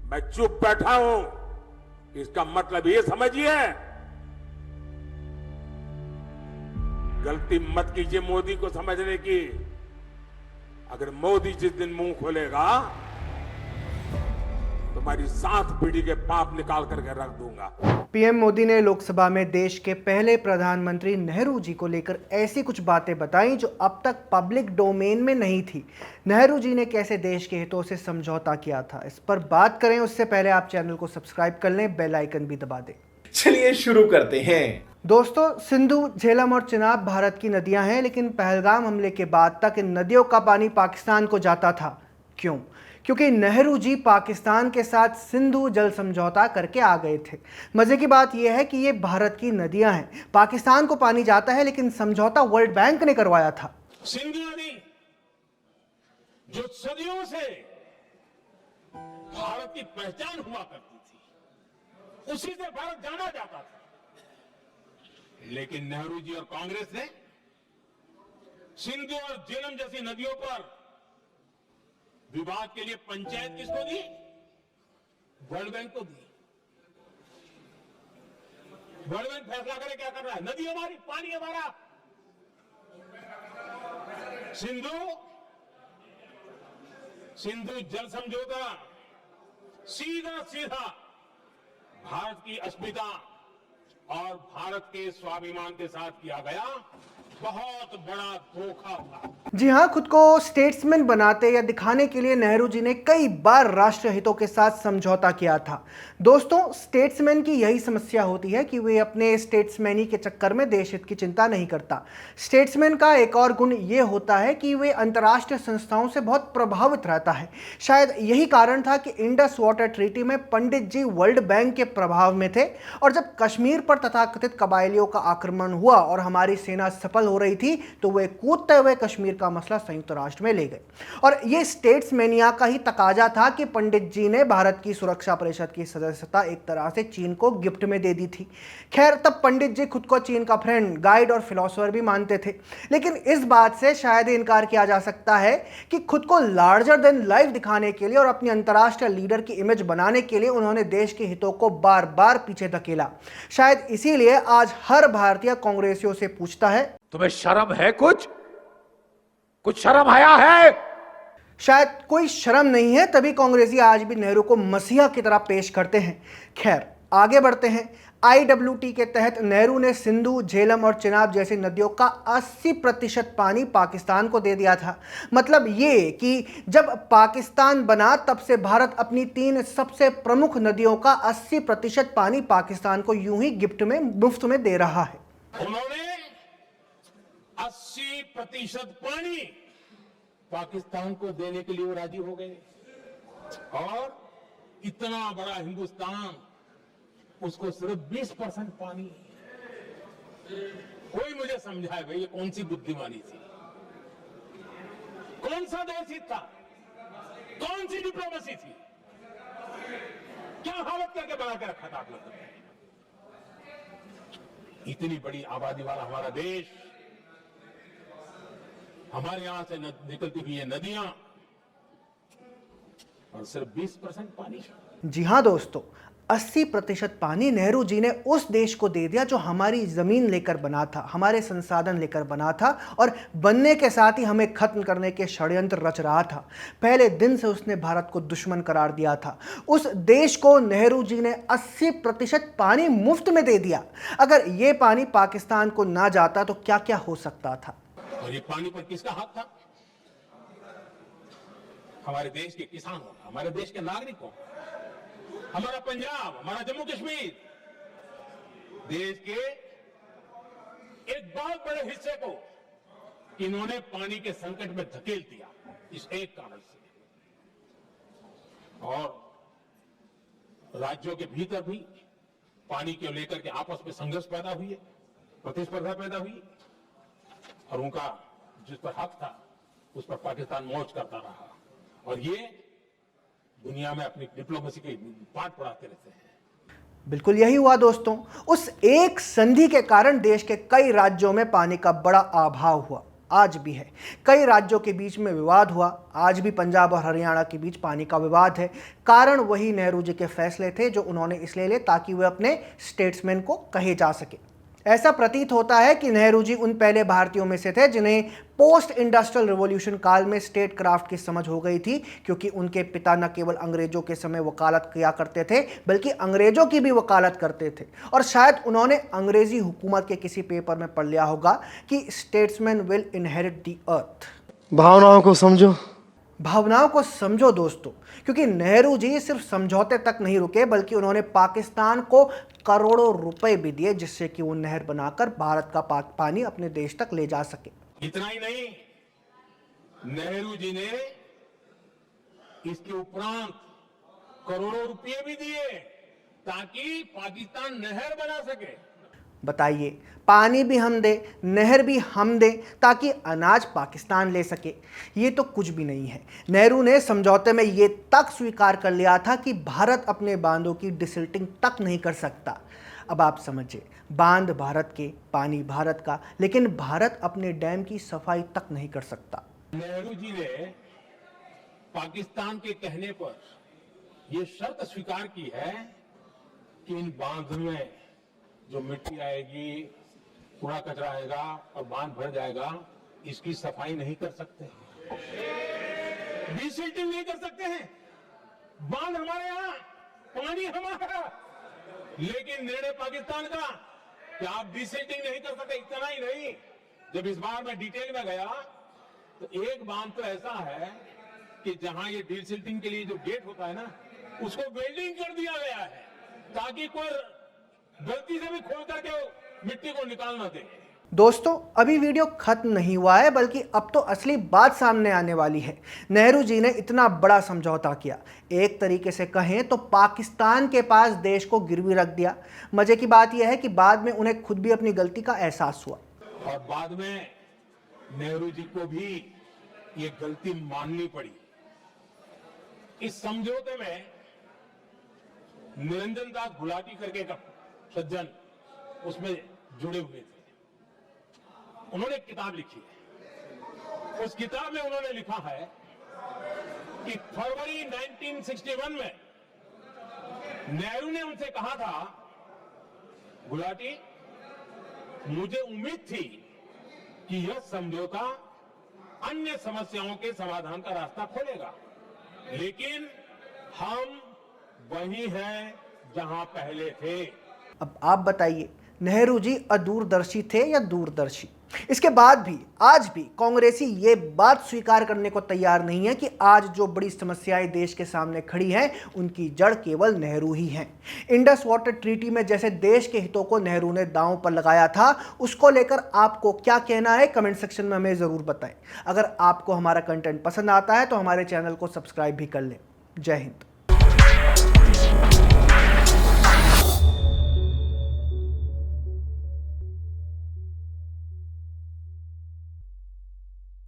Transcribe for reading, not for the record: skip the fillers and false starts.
मैं चुप बैठा हूं, इसका मतलब ये समझिए, गलती मत कीजिए मोदी को समझने की। अगर मोदी जिस दिन मुंह खोलेगा तो हमारी 7 पीढ़ी के पाप निकाल करके रख दूंगा। पीएम मोदी ने लोकसभा में देश के पहले प्रधानमंत्री नेहरू जी को लेकर ऐसी कुछ बातें बताई जो अब तक पब्लिक डोमेन में नहीं थी। नेहरू जी ने कैसे देश के हितों से समझौता किया था, इस पर बात करें उससे पहले आप चैनल को सब्सक्राइब कर लें, बेल आइकन भी दबा दें। चलिए शुरू करते हैं। दोस्तों, सिंधु, झेलम और चिनाब भारत की नदियां हैं, लेकिन पहलगाम हमले के बाद तक इन नदियों का पानी पाकिस्तान को जाता था। क्यों? क्योंकि नेहरू जी पाकिस्तान के साथ सिंधु जल समझौता करके आ गए थे। मजे की बात यह है कि ये भारत की नदियां हैं, पाकिस्तान को पानी जाता है, लेकिन समझौता वर्ल्ड बैंक ने करवाया था। सिंधु नदी जो सदियों से भारत की पहचान हुआ करती थी, उसी से भारत जाना जाता था। लेकिन नेहरू जी और कांग्रेस ने सिंधु और झेलम जैसी नदियों पर विवाद के लिए पंचायत किसको दी? वर्ल्ड बैंक को दी। वर्ल्ड बैंक फैसला करे क्या कर रहा है? नदी हमारी, पानी हमारा। सिंधु जल समझौता सीधा सीधा भारत की अस्मिता और भारत के स्वाभिमान के साथ किया गया बहुत बड़ा धोखा था। जी हाँ, खुद को स्टेट्समैन बनाते या दिखाने के लिए नेहरू जी ने कई बार राष्ट्र हितों के साथ समझौता किया था। दोस्तों, स्टेट्समैन की यही समस्या होती है कि वे अपने स्टेट्समैनी के चक्कर में देश हित की चिंता नहीं करता। स्टेट्समैन का एक और गुण ये होता है कि वे अंतर्राष्ट्रीय संस्थाओं से बहुत प्रभावित रहता है। शायद यही कारण था कि इंडस वाटर ट्रीटी में पंडित जी वर्ल्ड बैंक के प्रभाव में थे, और जब कश्मीर पर तथाकथित कबायलियों का आक्रमण हुआ और हमारी सेना सफल हो रही थी, तो वे कूदते हुए कश्मीर का मसला संयुक्त राष्ट्र में ले गए। और यह स्टेट्समैनिया का ही तकाजा था कि पंडित जी ने भारत की सुरक्षा परिषद की सदस्यता एक तरह से चीन को गिफ्ट में दे दी थी। खैर, तब पंडित जी खुद को चीन का फ्रेंड, गाइड और फिलोसोफर भी मानते थे, लेकिन इस बात से शायद इनकार किया जा सकता है कि खुद को लार्जर देन लाइफ दिखाने के लिए और अपनी अंतर्राष्ट्रीय लीडर की इमेज बनाने के लिए उन्होंने देश के हितों को बार बार पीछे धकेला। शायद इसीलिए आज हर भारतीय कांग्रेसियों से पूछता है, तुम्हें शर्म है? कुछ शर्म आया है? शायद कोई शर्म नहीं है, तभी कांग्रेसी आज भी नेहरू को मसीहा की तरह पेश करते हैं। खैर, आगे बढ़ते हैं। IWT के तहत नेहरू ने सिंधु, झेलम और चिनाब जैसी नदियों का 80% पानी पाकिस्तान को दे दिया था। मतलब ये कि जब पाकिस्तान बना तब से भारत अपनी 3 सबसे प्रमुख नदियों का 80% पानी पाकिस्तान को यूं ही गिफ्ट में, मुफ्त में दे रहा है। उन्होंने 80% पानी पाकिस्तान को देने के लिए वो राजी हो गए, और इतना बड़ा हिंदुस्तान, उसको सिर्फ 20% पानी। कोई मुझे समझाए भाई, ये कौन सी बुद्धिमानी थी? कौन सा देश था? कौन सी डिप्लोमेसी थी? क्या हालत करके बना के रखा था आप लोगों ने? इतनी बड़ी आबादी वाला हमारा देश, हमारे यहां से निकलती हुई ये नदियां, और सिर्फ 20% पानी। जी हाँ दोस्तों, 80% पानी नेहरू जी ने उस देश को दे दिया जो हमारी जमीन लेकर बना था, हमारे संसाधन लेकर बना था, और बनने के साथ ही हमें खत्म करने के षड्यंत्र रच रहा था। पहले दिन से उसने भारत को दुश्मन करार दिया था। उस देश को नेहरू जी ने 80% पानी मुफ्त में दे दिया। अगर ये पानी पाकिस्तान को ना जाता तो क्या क्या हो सकता था। और ये पानी पर किसका हक था? हमारे देश के किसानों का, हमारे देश के नागरिकों का, हमारा पंजाब, हमारा जम्मू कश्मीर, देश के एक बहुत बड़े हिस्से को इन्होंने पानी के संकट में धकेल दिया, इस एक कारण से। और राज्यों के भीतर भी पानी को लेकर के आपस में संघर्ष पैदा हुई, प्रतिस्पर्धा पैदा हुई, और उनका जिस पर हक था उस पर पाकिस्तान मौज करता रहा, और ये दुनिया में अपनी डिप्लोमेसी के पाठ पढ़ाते रहते हैं। बिल्कुल यही हुआ दोस्तों। उस एक संधि के कारण देश के कई राज्यों में पानी का बड़ा अभाव हुआ। आज भी है। कई राज्यों के बीच में विवाद हुआ, आज भी पंजाब और हरियाणा के बीच पानी का विवाद है। कारण वही नेहरू जी के फैसले थे जो उन्होंने इसलिए लिए ताकि वे अपने स्टेट्समैन को कहे जा सके। ऐसा प्रतीत होता है कि नेहरू जी उन पहले भारतीयों में से थे जिन्हें पोस्ट इंडस्ट्रियल रिवॉल्यूशन काल में स्टेट क्राफ्ट की समझ हो गई थी, क्योंकि उनके पिता न केवल अंग्रेजों के समय वकालत किया करते थे बल्कि अंग्रेजों की भी वकालत करते थे। और शायद उन्होंने अंग्रेजी हुकूमत के किसी पेपर में पढ़ लिया होगा कि statesman will inherit the earth. भावनाओं को समझो। भावनाओं को समझो दोस्तों, क्योंकि नेहरू जी सिर्फ समझौते तक नहीं रुके बल्कि उन्होंने पाकिस्तान को करोड़ों रुपए भी दिए जिससे कि वो नहर बनाकर भारत का पानी अपने देश तक ले जा सके। इतना ही नहीं, नेहरू जी ने इसके उपरांत करोड़ों रुपए भी दिए ताकि पाकिस्तान नहर बना सके। बताइए, पानी भी हम दे, नहर भी हम दे ताकि अनाज पाकिस्तान ले सके। ये तो कुछ भी नहीं है। नेहरू ने समझौते में ये तक स्वीकार कर लिया था कि भारत अपने बांधों की डिसिल्टिंग तक नहीं कर सकता। अब आप समझिए, बांध भारत के, पानी भारत का, लेकिन भारत अपने डैम की सफाई तक नहीं कर सकता। नेहरू जी ने पाकिस्तान के कहने पर यह शर्त स्वीकार की है कि इन बांध में जो मिट्टी आएगी, कूड़ा कचरा आएगा और बांध भर जाएगा, इसकी सफाई नहीं कर सकते, डिसिल्टिंग नहीं कर सकते हैं। बांध हमारे यहाँ, पानी हमारा, लेकिन निर्णय पाकिस्तान का कि आप डिसिल्टिंग नहीं कर सकते। इतना ही नहीं, जब इस बार मैं डिटेल में गया तो एक बांध तो ऐसा है कि जहां ये डिसिल्टिंग के लिए जो गेट होता है ना, उसको वेल्डिंग कर दिया गया है ताकि कोई गलती से भी खोल करके मिट्टी को निकाल ना दे। दोस्तों, अभी वीडियो खत्म नहीं हुआ है बल्कि अब तो असली बात सामने आने वाली है। नेहरू जी ने इतना बड़ा समझौता किया, एक तरीके से कहें तो पाकिस्तान के पास देश को गिरवी रख दिया। मजे की बात यह है कि बाद में उन्हें खुद भी अपनी गलती का एहसास हुआ और बाद में नेहरू जी को भी ये गलती माननी पड़ी। इस समझौते में निरंजन दास गुलाटी करके का सज्जन उसमें जुड़े हुए थे। उन्होंने एक किताब लिखी है। उस किताब में उन्होंने लिखा है कि फरवरी 1961 में नेहरू ने उनसे कहा था, गुलाटी, मुझे उम्मीद थी कि यह समझौता अन्य समस्याओं के समाधान का रास्ता खोलेगा, लेकिन हम वही हैं जहां पहले थे। अब आप बताइए, नेहरू जी अदूरदर्शी थे या दूरदर्शी? इसके बाद भी आज भी कांग्रेसी ये बात स्वीकार करने को तैयार नहीं है कि आज जो बड़ी समस्याएं देश के सामने खड़ी हैं उनकी जड़ केवल नेहरू ही हैं। इंडस वाटर ट्रीटी में जैसे देश के हितों को नेहरू ने दांव पर लगाया था, उसको लेकर आपको क्या कहना है कमेंट सेक्शन में हमें ज़रूर बताएं। अगर आपको हमारा कंटेंट पसंद आता है तो हमारे चैनल को सब्सक्राइब भी कर लें। जय हिंद।